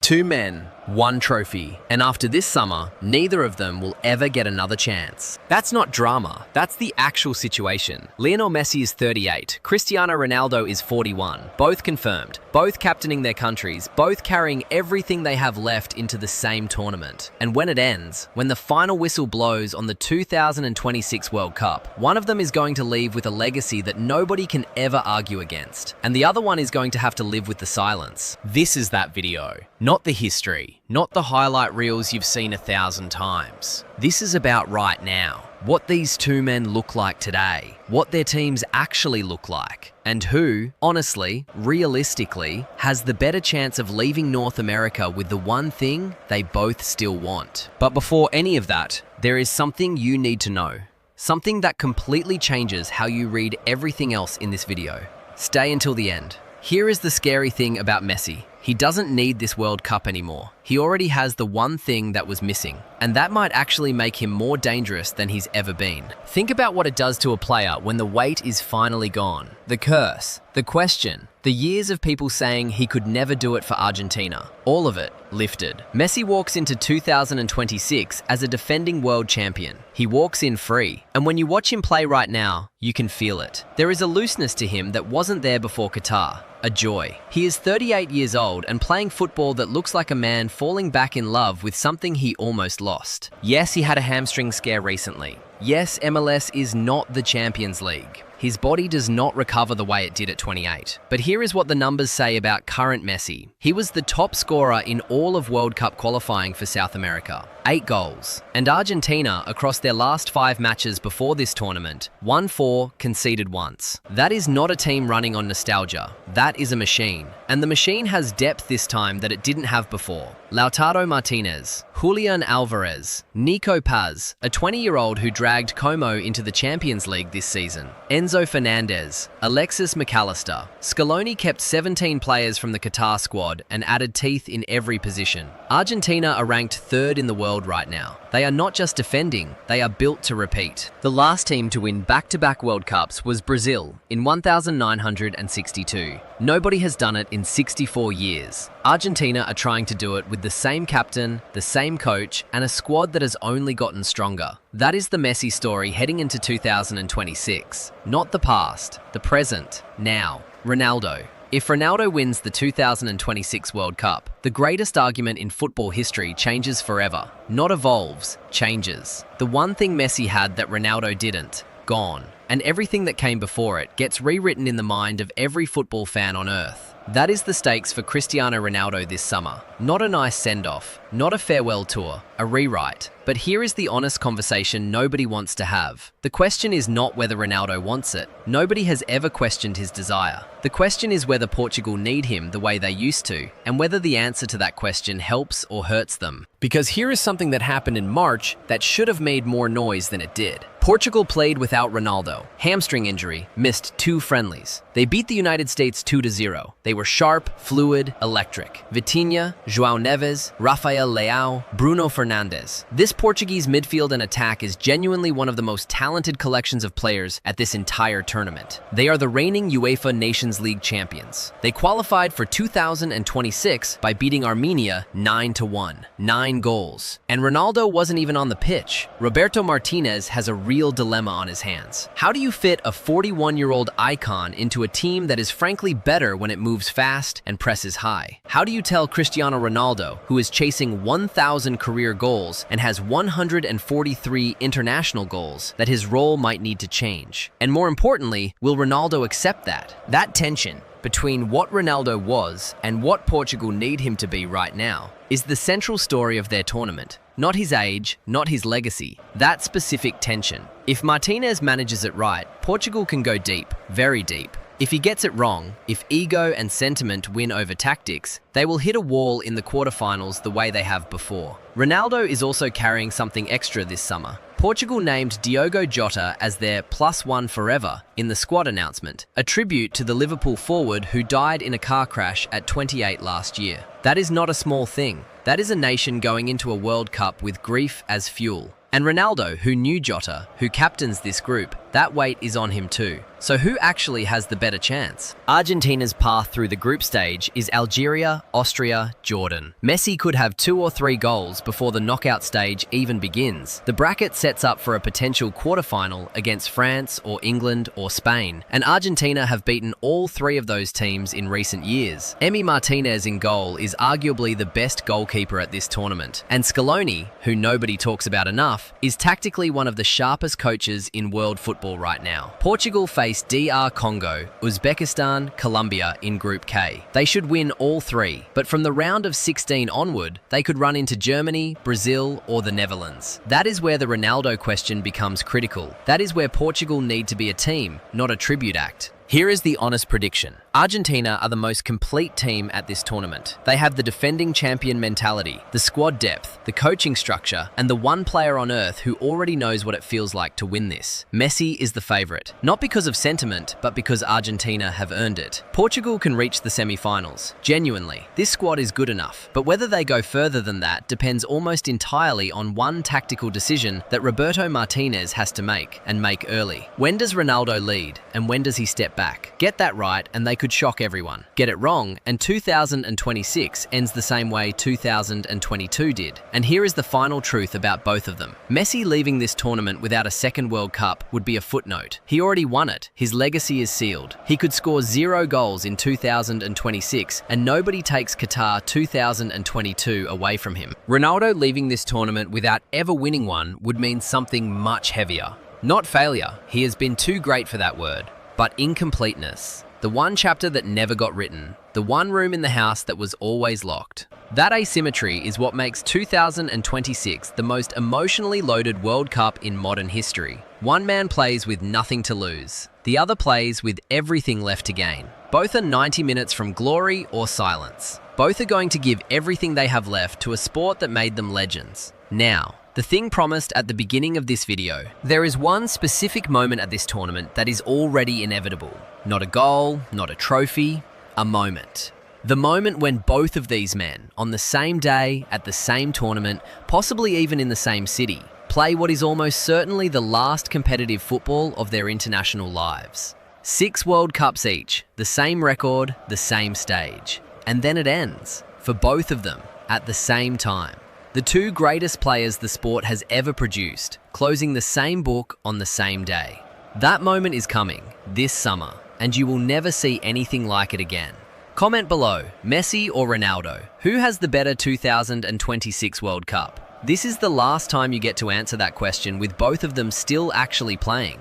Two men, one trophy, and after this summer, neither of them will ever get another chance. That's not drama, that's the actual situation. Lionel Messi is 38, Cristiano Ronaldo is 41, both confirmed, both captaining their countries, both carrying everything they have left into the same tournament. And when it ends, when the final whistle blows on the 2026 World Cup, one of them is going to leave with a legacy that nobody can ever argue against, and the other one is going to have to live with the silence. This is that video, not the history, not the highlight reels you've seen 1,000 times. This is about right now. What these two men look like today, what their teams actually look like, and who, honestly, realistically, has the better chance of leaving North America with the one thing they both still want. But before any of that, there is something you need to know. Something that completely changes how you read everything else in this video. Stay until the end. Here is the scary thing about Messi. He doesn't need this World Cup anymore. He already has the one thing that was missing, and that might actually make him more dangerous than he's ever been. Think about what it does to a player when the weight is finally gone. The curse, the question, the years of people saying he could never do it for Argentina. All of it lifted. Messi walks into 2026 as a defending world champion. He walks in free, and when you watch him play right now, you can feel it. There is a looseness to him that wasn't there before Qatar. A joy. He is 38 years old and playing football that looks like a man falling back in love with something he almost lost. Yes, he had a hamstring scare recently. Yes, MLS is not the Champions League. His body does not recover the way it did at 28. But here is what the numbers say about current Messi. He was the top scorer in all of World Cup qualifying for South America. 8 goals. And Argentina, across their last 5 matches before this tournament, won 4, conceded once. That is not a team running on nostalgia. That is a machine. And the machine has depth this time that it didn't have before. Lautaro Martinez, Julian Alvarez, Nico Paz, a 20-year-old who dragged Como into the Champions League this season, Enzo Fernandez, Alexis McAllister. Scaloni kept 17 players from the Qatar squad and added teeth in every position. Argentina are ranked 3rd in the world right now. They are not just defending, they are built to repeat. The last team to win back-to-back World Cups was Brazil in 1962. Nobody has done it in 64 years. Argentina are trying to do it with the same captain, the same coach, and a squad that has only gotten stronger. That is the Messi story heading into 2026. Not the past, the present, now. Ronaldo. If Ronaldo wins the 2026 World Cup, the greatest argument in football history changes forever. Not evolves, changes. The one thing Messi had that Ronaldo didn't, gone. And everything that came before it gets rewritten in the mind of every football fan on earth. That is the stakes for Cristiano Ronaldo this summer. Not a nice send-off, not a farewell tour, a rewrite. But here is the honest conversation nobody wants to have. The question is not whether Ronaldo wants it. Nobody has ever questioned his desire. The question is whether Portugal need him the way they used to, and whether the answer to that question helps or hurts them. Because here is something that happened in March that should have made more noise than it did. Portugal played without Ronaldo. Hamstring injury, missed 2 friendlies. They beat the United States 2-0. They were sharp, fluid, electric. Vitinha, João Neves, Rafael Leao, Bruno Fernandes. This Portuguese midfield and attack is genuinely one of the most talented collections of players at this entire tournament. They are the reigning UEFA Nations League champions. They qualified for 2026 by beating Armenia 9-1. 9 goals. And Ronaldo wasn't even on the pitch. Roberto Martinez has a real dilemma on his hands. How do you fit a 41-year-old icon into a team that is frankly better when it moves fast and presses high? How do you tell Cristiano Ronaldo, who is chasing 1,000 career goals and has 143 international goals, that his role might need to change? And more importantly, will Ronaldo accept that? That tension between what Ronaldo was and what Portugal need him to be right now is the central story of their tournament. Not his age, not his legacy, that specific tension. If Martinez manages it right, Portugal can go deep, very deep. If he gets it wrong, if ego and sentiment win over tactics, they will hit a wall in the quarterfinals the way they have before. Ronaldo is also carrying something extra this summer. Portugal named Diogo Jota as their +1 forever in the squad announcement, a tribute to the Liverpool forward who died in a car crash at 28 last year. That is not a small thing. That is a nation going into a World Cup with grief as fuel. And Ronaldo, who knew Jota, who captains this group, that weight is on him too. So who actually has the better chance? Argentina's path through the group stage is Algeria, Austria, Jordan. Messi could have 2 or 3 goals before the knockout stage even begins. The bracket sets up for a potential quarterfinal against France or England or Spain, and Argentina have beaten all 3 of those teams in recent years. Emi Martinez in goal is arguably the best goalkeeper at this tournament, and Scaloni, who nobody talks about enough, is tactically one of the sharpest coaches in world football right now. Portugal face DR Congo, Uzbekistan, Colombia in Group K. They should win all 3, but from the round of 16 onward, they could run into Germany, Brazil, or the Netherlands. That is where the Ronaldo question becomes critical. That is where Portugal need to be a team, not a tribute act. Here is the honest prediction. Argentina are the most complete team at this tournament. They have the defending champion mentality, the squad depth, the coaching structure, and the one player on earth who already knows what it feels like to win this. Messi is the favourite, not because of sentiment, but because Argentina have earned it. Portugal can reach the semi-finals. Genuinely, this squad is good enough, but whether they go further than that depends almost entirely on one tactical decision that Roberto Martinez has to make, and make early. When does Ronaldo lead, and when does he step back? Get that right, and they could shock everyone. Get it wrong, and 2026 ends the same way 2022 did. And here is the final truth about both of them. Messi leaving this tournament without a second World Cup would be a footnote. He already won it. His legacy is sealed. He could score 0 goals in 2026, and nobody takes Qatar 2022 away from him. Ronaldo leaving this tournament without ever winning one would mean something much heavier. Not failure, he has been too great for that word, but incompleteness. The one chapter that never got written. The one room in the house that was always locked. That asymmetry is what makes 2026 the most emotionally loaded World Cup in modern history. One man plays with nothing to lose. The other plays with everything left to gain. Both are 90 minutes from glory or silence. Both are going to give everything they have left to a sport that made them legends. Now, the thing promised at the beginning of this video. There is one specific moment at this tournament that is already inevitable. Not a goal, not a trophy, a moment. The moment when both of these men, on the same day, at the same tournament, possibly even in the same city, play what is almost certainly the last competitive football of their international lives. 6 World Cups each, the same record, the same stage. And then it ends, for both of them, at the same time. The 2 greatest players the sport has ever produced, closing the same book on the same day. That moment is coming, this summer, and you will never see anything like it again. Comment below, Messi or Ronaldo, who has the better 2026 World Cup? This is the last time you get to answer that question with both of them still actually playing.